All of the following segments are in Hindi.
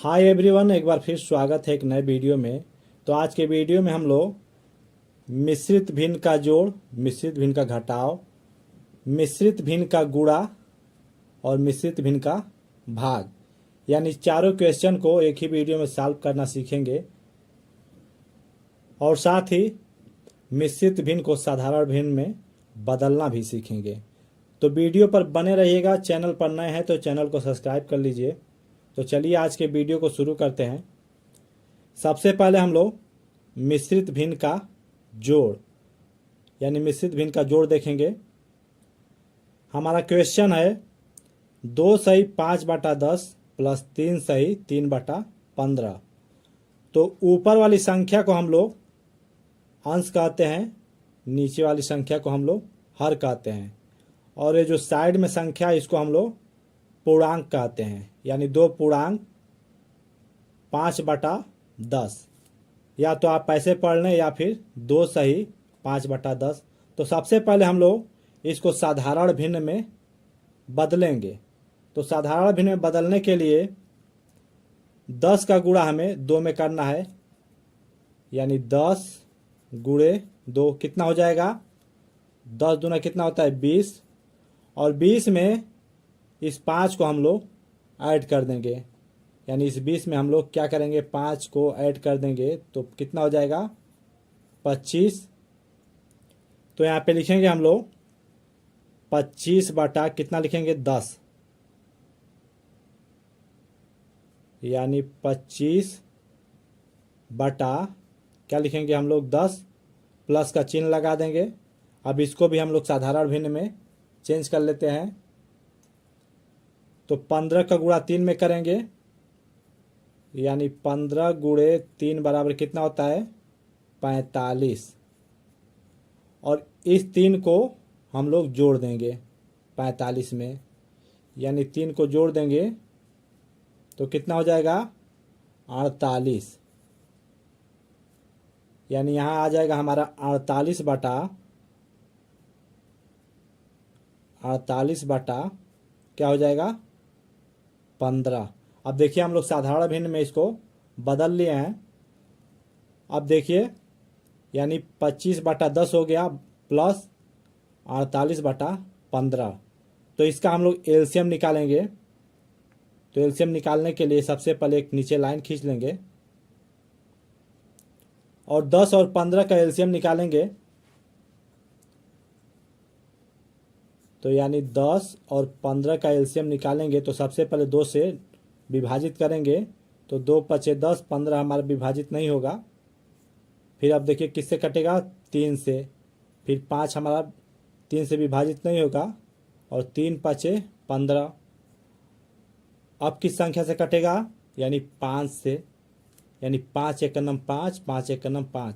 हाय एवरीवन, एक बार फिर स्वागत है एक नए वीडियो में। तो आज के वीडियो में हम लोग मिश्रित भिन्न का जोड़, मिश्रित भिन्न का घटाव, मिश्रित भिन्न का गुणा और मिश्रित भिन्न का भाग, यानी चारों क्वेश्चन को एक ही वीडियो में सॉल्व करना सीखेंगे और साथ ही मिश्रित भिन्न को साधारण भिन्न में बदलना भी सीखेंगे। तो वीडियो पर बने रहिएगा। चैनल पर नए हैं तो चैनल को सब्सक्राइब कर लीजिए। तो चलिए आज के वीडियो को शुरू करते हैं। सबसे पहले हम लोग मिश्रित भिन्न का जोड़ यानी मिश्रित भिन्न का जोड़ देखेंगे। हमारा क्वेश्चन है 2 सही 5/10 प्लस 3 सही 3/15। तो ऊपर वाली संख्या को हम लोग अंश कहते हैं, नीचे वाली संख्या को हम लोग हर कहते हैं, और ये जो साइड में संख्या है इसको हम लोग पूर्णांक कहते हैं, यानी 2 पूर्णांक 5/10। या तो आप ऐसे पढ़ लें या फिर 2 सही 5/10। तो सबसे पहले हम लोग इसको साधारण भिन्न में बदलेंगे। तो साधारण भिन्न में बदलने के लिए 10 का गुणा हमें 2 में करना है, यानी 10 गुणे 2 कितना हो जाएगा? 10 दूना कितना होता है? 20। और 20 में इस 5 को हम लोग ऐड कर देंगे, यानी इस 20 में हम लोग क्या करेंगे? 5 को ऐड कर देंगे तो कितना हो जाएगा? 25। तो यहाँ पे लिखेंगे हम लोग 25 बटा कितना लिखेंगे? 10, यानी 25 बटा क्या लिखेंगे हम लोग? 10, प्लस का चिन्ह लगा देंगे। अब इसको भी हम लोग साधारण भिन्न में चेंज कर लेते हैं। तो 15 का गुणा 3 में करेंगे, यानी 15 गुणे 3 बराबर कितना होता है? 45। और इस 3 को हम लोग जोड़ देंगे 45 में, यानी 3 को जोड़ देंगे तो कितना हो जाएगा? 48। यानी यहाँ आ जाएगा हमारा 48 बटा क्या हो जाएगा? 15। अब देखिए हम लोग साधारण भिन्न में इसको बदल लिए हैं। अब देखिए, यानी 25/10 हो गया प्लस 48/15। तो इसका हम लोग एलसीएम निकालेंगे। तो एलसीएम निकालने के लिए सबसे पहले एक नीचे लाइन खींच लेंगे और 10 और 15 का एलसीएम निकालेंगे। तो यानी 10 और 15 का एलसीएम निकालेंगे तो सबसे पहले 2 से विभाजित करेंगे। तो 2 पचे 10, 15 हमारा विभाजित नहीं होगा। फिर अब देखिए किससे कटेगा? 3 से। फिर 5 हमारा 3 से विभाजित नहीं होगा, और 3 पचे 15। अब किस संख्या से कटेगा? यानी 5 से, यानी 5 एक नम 5, 5 एक नम 5।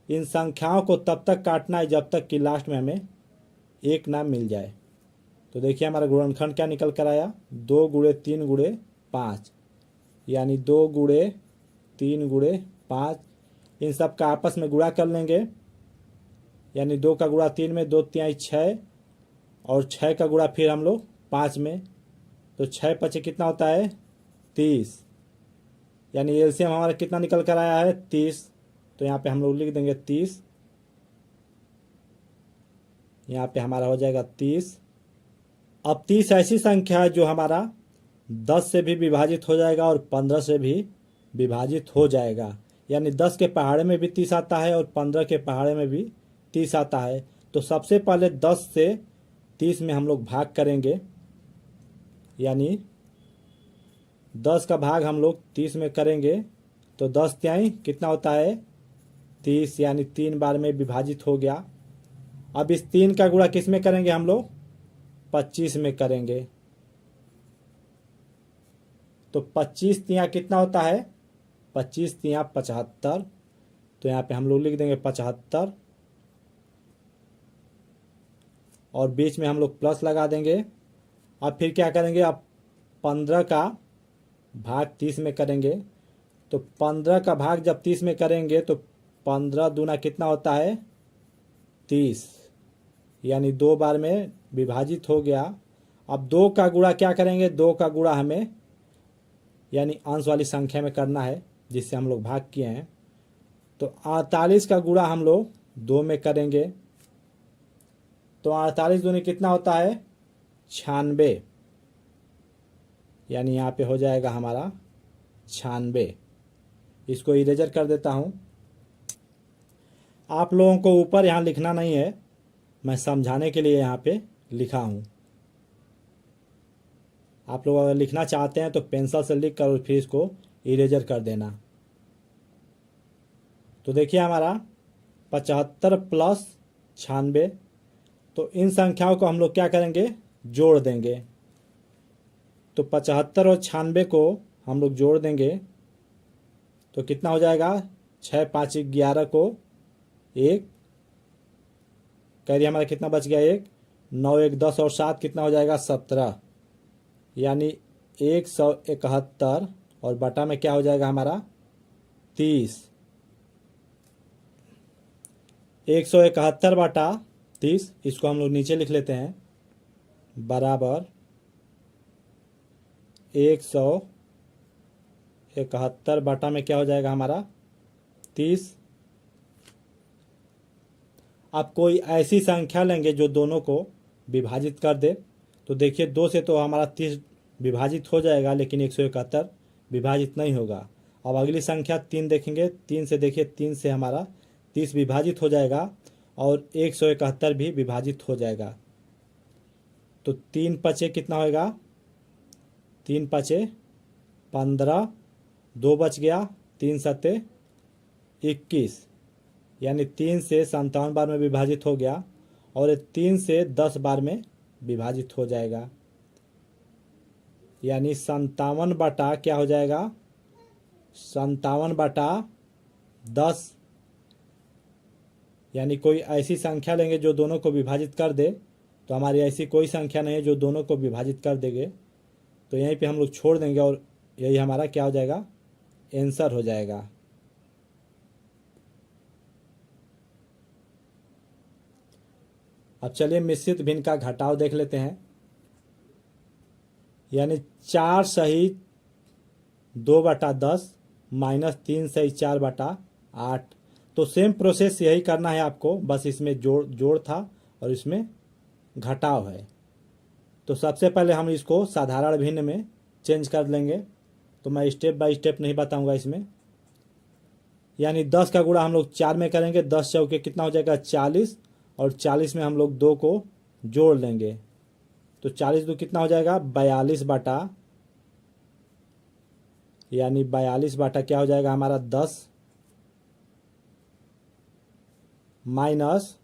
इन संख्याओं को तब तक काटना है जब तक कि लास्ट में हमें 1 ना मिल जाए। तो देखिए हमारा गुणनखंड क्या निकल कर आया? 2 गुणे 3 गुणे 5, यानी 2 गुणे 3 गुणे 5। इन सब का आपस में गुणा कर लेंगे, यानी 2 का गुणा 3 में, 2 तिहाई 6, और 6 का गुणा फिर हम लोग 5 में। तो 6 पचे कितना होता है? 30। यानी एलसीएम हमारा कितना निकल कर आया है? 30। तो यहाँ पे हम लोग लिख देंगे 30। यहाँ पे हमारा हो जाएगा 30। अब 30 ऐसी संख्या है जो हमारा 10 से भी विभाजित हो जाएगा और 15 से भी विभाजित हो जाएगा, यानी 10 के पहाड़े में भी 30 आता है और 15 के पहाड़े में भी 30 आता है। तो सबसे पहले 10 से 30 में हम लोग भाग करेंगे, यानी 10 का भाग हम लोग 30 में करेंगे। तो 10 तिहाई कितना होता है? 30, यानी 3 बार में विभाजित हो गया। अब इस 3 का गुणा किस में करेंगे हम लोग? 25 में करेंगे। तो 25 तिया कितना होता है? 25 तिया 75। तो यहाँ पे हम लोग लिख देंगे 75, और बीच में हम लोग प्लस लगा देंगे। अब फिर क्या करेंगे? अब 15 का भाग 30 में करेंगे। तो 15 का भाग जब 30 में करेंगे तो 15 दूना कितना होता है? 30, यानी 2 बार में विभाजित हो गया। अब 2 का गुणा क्या करेंगे? 2 का गुणा हमें यानी अंश वाली संख्या में करना है जिससे हम लोग भाग किए हैं। तो 48 का गुणा हम लोग 2 में करेंगे तो 48 दूनी कितना होता है 96, यानी यहाँ पे हो जाएगा हमारा 96। इसको इरेजर कर देता हूँ। आप लोगों को ऊपर यहाँ लिखना नहीं है, मैं समझाने के लिए यहाँ पे लिखा हूँ। आप लोग अगर लिखना चाहते हैं तो पेंसिल से लिख कर और फिर इसको इरेजर कर देना। तो देखिए हमारा 75 प्लस 96, तो इन संख्याओं को हम लोग क्या करेंगे जोड़ देंगे। तो 75 और 96 को हम लोग जोड़ देंगे तो कितना हो जाएगा 6 5 11 को 1, कह रही हमारा कितना बच गया 1, 9 1 10 और 7 कितना हो जाएगा 17, यानी 171 और बटा में क्या हो जाएगा हमारा 30। 171 बटा 30, इसको हम लोग नीचे लिख लेते हैं, बराबर 171 बटा में क्या हो जाएगा हमारा 30। आप कोई ऐसी संख्या लेंगे जो दोनों को विभाजित कर दे। तो देखिए 2 से तो हमारा 30 विभाजित हो जाएगा, लेकिन 171 विभाजित नहीं होगा। अब अगली संख्या 3 देखेंगे, 3 से देखिए 3 से हमारा 30 विभाजित हो जाएगा और 171 भी विभाजित हो जाएगा। तो 3 पचे कितना होएगा 3 पचे 15, 2 बच गया, 3 सत्ते 21, यानी 3 से 57 बार में विभाजित हो गया और 3 से 10 बार में विभाजित हो जाएगा, यानी 57 बटा क्या हो जाएगा 57 बटा 10। यानी कोई ऐसी संख्या लेंगे जो दोनों को विभाजित कर दे। तो हमारी ऐसी कोई संख्या नहीं है जो दोनों को विभाजित कर देंगे, तो यहीं पे हम लोग छोड़ देंगे और यही हमारा क्या हो जाएगा आंसर हो जाएगा। अब चलिए मिश्रित भिन्न का घटाव देख लेते हैं। यानी 4 सही 2 बटा 10 माइनस 3 सही 4 बटा 8। तो सेम प्रोसेस यही करना है आपको, बस इसमें जोड़ था और इसमें घटाव है। तो सबसे पहले हम इसको साधारण भिन्न में चेंज कर लेंगे। तो मैं स्टेप बाय स्टेप नहीं बताऊंगा इसमें। यानी 10 का गुणा हम लोग 4 में करेंगे, 10 चौके कितना हो जाएगा 40 और 40 में हम लोग 2 को जोड़ लेंगे तो 40 दो कितना हो जाएगा 42 बटा, यानी 42 बटा क्या हो जाएगा हमारा 10 माइनस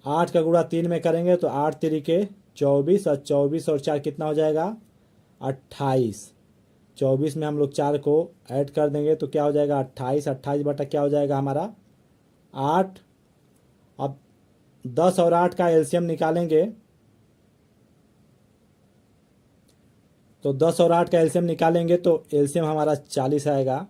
8 का गुणा 3 में करेंगे तो 8 तिरिके 24 और 24 और 4 कितना हो जाएगा 28। 24 में हम लोग 4 को ऐड कर देंगे तो क्या हो जाएगा 28। 28 बटा क्या हो जाएगा हमारा 8। अब 10 और 8 का एलसीएम निकालेंगे तो 10 और 8 का एलसीएम निकालेंगे तो एलसीएम हमारा 40 आएगा।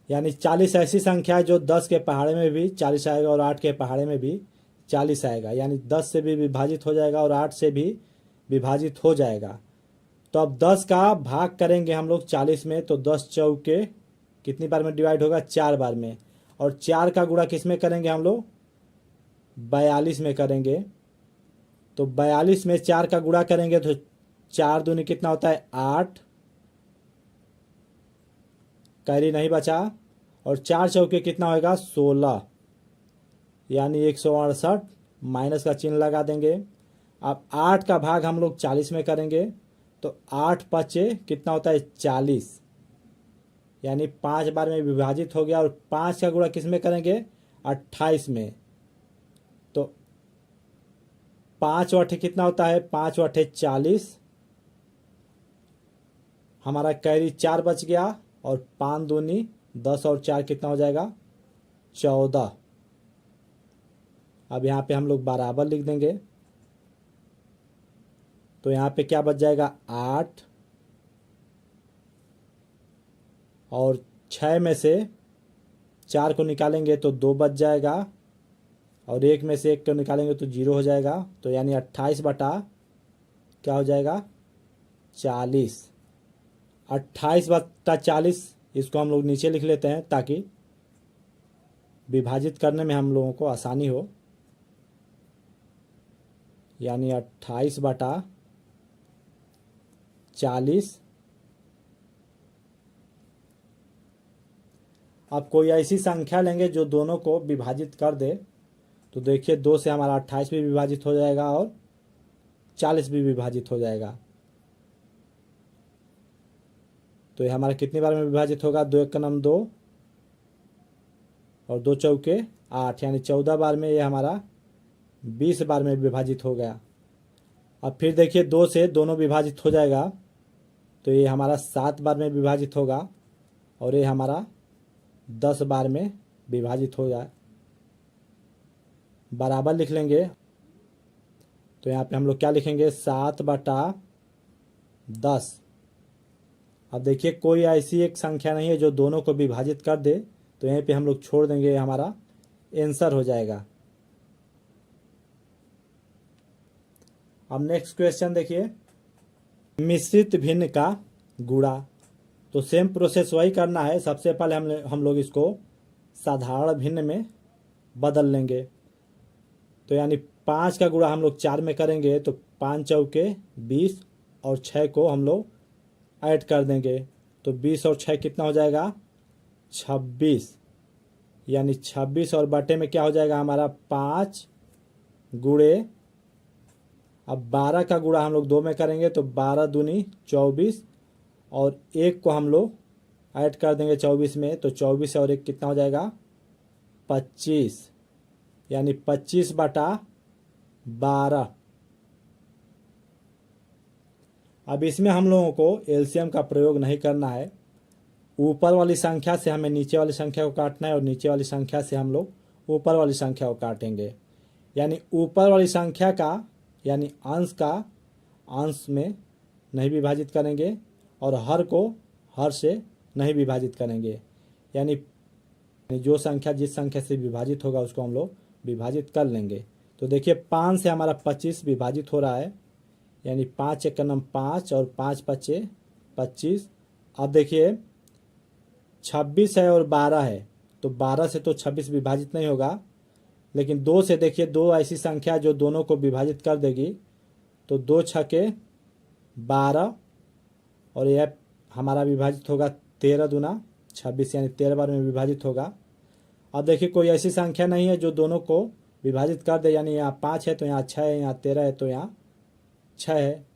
यानी 40 ऐसी संख्या है जो 10 के पहाड़े में भी 40 आएगा और 8 के पहाड़े में भी 40 आएगा, यानी 10 से भी विभाजित हो जाएगा और 8 से भी विभाजित हो जाएगा। तो अब 10 का भाग करेंगे हम लोग 40 में तो 10 चौके कितनी बार में डिवाइड होगा 4 बार में, और 4 का गुणा किस में करेंगे हम लोग 42 में करेंगे। तो 42 में 4 का गुणा करेंगे तो 4 दूनी कितना होता है 8, कैरी नहीं बचा, और 4 चौके कितना होगा 16, यानी 168, माइनस का चिन्ह लगा देंगे। अब 8 का भाग हम लोग 40 में करेंगे तो 8 पचे कितना होता है 40, यानी 5 बार में विभाजित हो गया, और 5 का गुणा किस में करेंगे 28 में। तो 5 वठे कितना होता है 5 वठे 40, हमारा कैरी 4 बच गया, और 5 दूनी 10 और 4 कितना हो जाएगा 14। अब यहाँ पे हम लोग बराबर लिख देंगे तो यहाँ पे क्या बच जाएगा 8, और 6 में से 4 को निकालेंगे तो 2 बच जाएगा, और 1 में से 1 को निकालेंगे तो 0 हो जाएगा। तो यानी 28 बटा क्या हो जाएगा 40। 28/40 इसको हम लोग नीचे लिख लेते हैं ताकि विभाजित करने में हम लोगों को आसानी हो। यानी 28/40। अब कोई ऐसी संख्या लेंगे जो दोनों को विभाजित कर दे। तो देखिए 2 से हमारा 28 भी विभाजित हो जाएगा और 40 भी विभाजित हो जाएगा। तो ये हमारा कितनी बार में विभाजित होगा, 2 1 का नाम 2 और 2 चौके 8, यानी 14 बार में ये हमारा 20 बार में विभाजित हो गया। अब फिर देखिए 2 से दोनों विभाजित हो जाएगा तो ये हमारा 7 बार में विभाजित होगा और ये हमारा 10 बार में विभाजित हो जाए। बराबर लिख लेंगे। तो यहाँ पे हम लोग क्या लिखेंगे 7/10। अब देखिए कोई ऐसी एक संख्या नहीं है जो दोनों को विभाजित कर दे, तो यहीं पे हम लोग छोड़ देंगे, हमारा आंसर हो जाएगा। अब नेक्स्ट क्वेश्चन देखिए, मिश्रित भिन्न का गुणा। तो सेम प्रोसेस वही करना है। सबसे पहले हम लोग इसको साधारण भिन्न में बदल लेंगे। तो यानी 5 का गुणा हम लोग 4 में करेंगे तो 5 चौके 20 और 6 को हम लोग ऐड कर देंगे। तो 20 और 6 कितना हो जाएगा 26। यानी 26 और बटे में क्या हो जाएगा हमारा 5 गुणे। अब 12 का गुणा हम लोग 2 में करेंगे तो 12 दूनी 24 और 1 को हम लोग ऐड कर देंगे 24 में। तो 24 और 1 कितना हो जाएगा 25। यानी 25/12। अब इसमें हम लोगों को एलसीएम का प्रयोग नहीं करना है। ऊपर वाली संख्या से हमें नीचे वाली संख्या को काटना है और नीचे वाली संख्या से हम लोग ऊपर वाली संख्या को काटेंगे। यानी ऊपर वाली संख्या का यानी अंश का अंश में नहीं विभाजित करेंगे और हर को हर से नहीं विभाजित करेंगे। यानी जो संख्या जिस संख्या से विभाजित होगा उसको हम लोग विभाजित कर लेंगे। तो देखिए 5 से हमारा 25 विभाजित हो रहा है। यानी 5 1 का नाम 5 और 5 5 25। अब देखिए 26 है और 12 है तो 12 से तो 26 विभाजित नहीं होगा, लेकिन 2 से देखिए 2 ऐसी संख्या जो दोनों को विभाजित कर देगी। तो 2 छके 12 और यह हमारा विभाजित होगा 13 दूना 26, यानी 13 बार में विभाजित होगा। अब देखिए कोई ऐसी संख्या नहीं है जो दोनों को विभाजित कर दे। यानी यहाँ 5 है तो यहाँ 6 है, यहाँ 13 है तो यहाँ 6 है।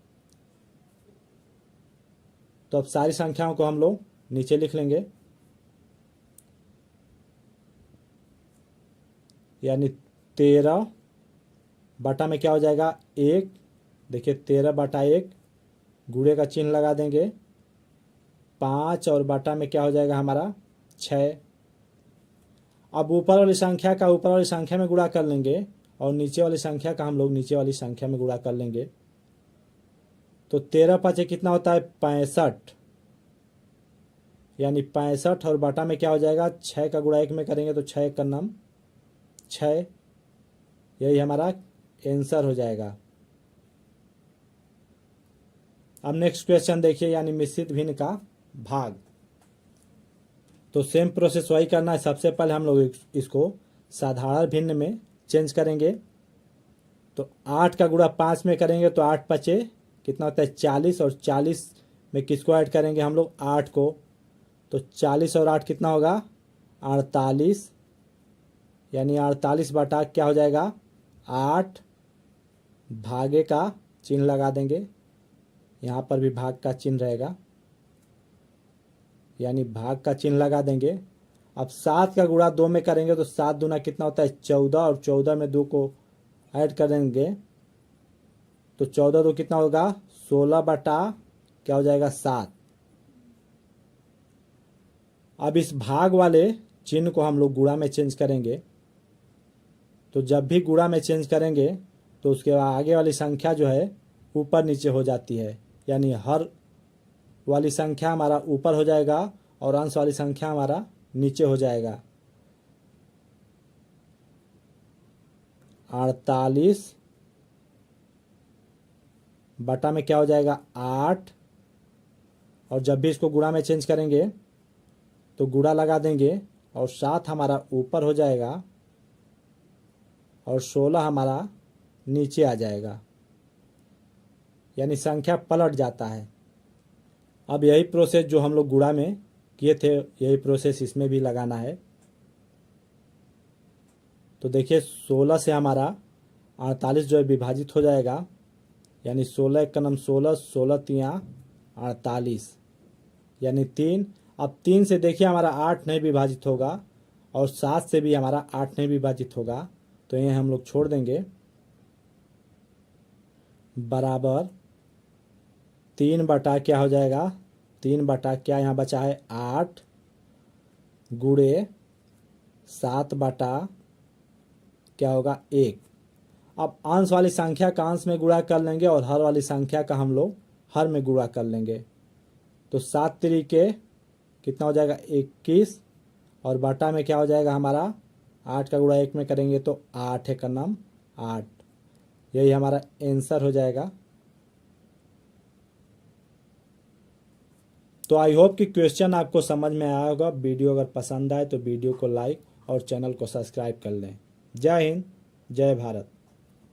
तो अब सारी संख्याओं को हम लोग नीचे लिख लेंगे। यानी 13 बटा में क्या हो जाएगा 1। देखिए 13/1 गुणे का चिन्ह लगा देंगे। 5 और बटा में क्या हो जाएगा हमारा 6। अब ऊपर वाली संख्या का ऊपर वाली संख्या में गुणा कर लेंगे और नीचे वाली संख्या का हम लोग नीचे वाली संख्या में गुणा कर लेंगे। तो 13 5 कितना होता है 65। यानी 65 और बटा में क्या हो जाएगा 6 का गुणा 1 में करेंगे तो 6 का नाम 6। यही हमारा आंसर हो जाएगा। अब नेक्स्ट क्वेश्चन देखिए, यानी मिश्रित भिन्न का भाग। तो सेम प्रोसेस वही करना है। सबसे पहले हम लोग इसको साधारण भिन्न में चेंज करेंगे। तो 8 का गुणा 5 में करेंगे तो 8 5 कितना होता है 40 और 40 में किसको ऐड करेंगे हम लोग 8 को। तो 40 और 8 कितना होगा 48। यानी 48 बटा क्या हो जाएगा 8। भागे का चिन्ह लगा देंगे। यहाँ पर भी भाग का चिन्ह रहेगा, यानी भाग का चिन्ह लगा देंगे। अब 7 का गुणा 2 में करेंगे तो 7 दूना कितना होता है 14 और 14 में 2 को ऐड कर देंगे तो 14 2 कितना होगा 16 बटा क्या हो जाएगा 7। अब इस भाग वाले चिन्ह को हम लोग गुणा में चेंज करेंगे। तो जब भी गुणा में चेंज करेंगे तो उसके आगे वाली संख्या जो है ऊपर नीचे हो जाती है। यानी हर वाली संख्या हमारा ऊपर हो जाएगा और अंश वाली संख्या हमारा नीचे हो जाएगा। 48 बटा में क्या हो जाएगा 8, और जब भी इसको गुणा में चेंज करेंगे तो गुणा लगा देंगे और 7 हमारा ऊपर हो जाएगा और 16 हमारा नीचे आ जाएगा, यानी संख्या पलट जाता है। अब यही प्रोसेस जो हम लोग गुणा में किए थे यही प्रोसेस इसमें भी लगाना है। तो देखिए 16 से हमारा 48 जो है विभाजित हो जाएगा, यानी 16 एक का नाम 16, 16 तिया 48, यानी 3। अब 3 से देखिए हमारा 8 नहीं विभाजित होगा और 7 से भी हमारा 8 नहीं विभाजित होगा, तो ये हम लोग छोड़ देंगे। बराबर 3 बटा क्या हो जाएगा, 3 बटा क्या यहाँ बचा है 8 गुणे 7 बटा क्या होगा 1। अब अंश वाली संख्या का अंश में गुणा कर लेंगे और हर वाली संख्या का हम लोग हर में गुणा कर लेंगे। तो 7 तरीके कितना हो जाएगा 21, और बटा में क्या हो जाएगा हमारा 8 का गुणा 1 में करेंगे तो 8 है का नाम 8। यही हमारा आंसर हो जाएगा। तो आई होप कि क्वेश्चन आपको समझ में आया होगा। वीडियो अगर पसंद आए तो वीडियो को लाइक और चैनल को सब्सक्राइब कर लें। जय हिंद, जय भारत।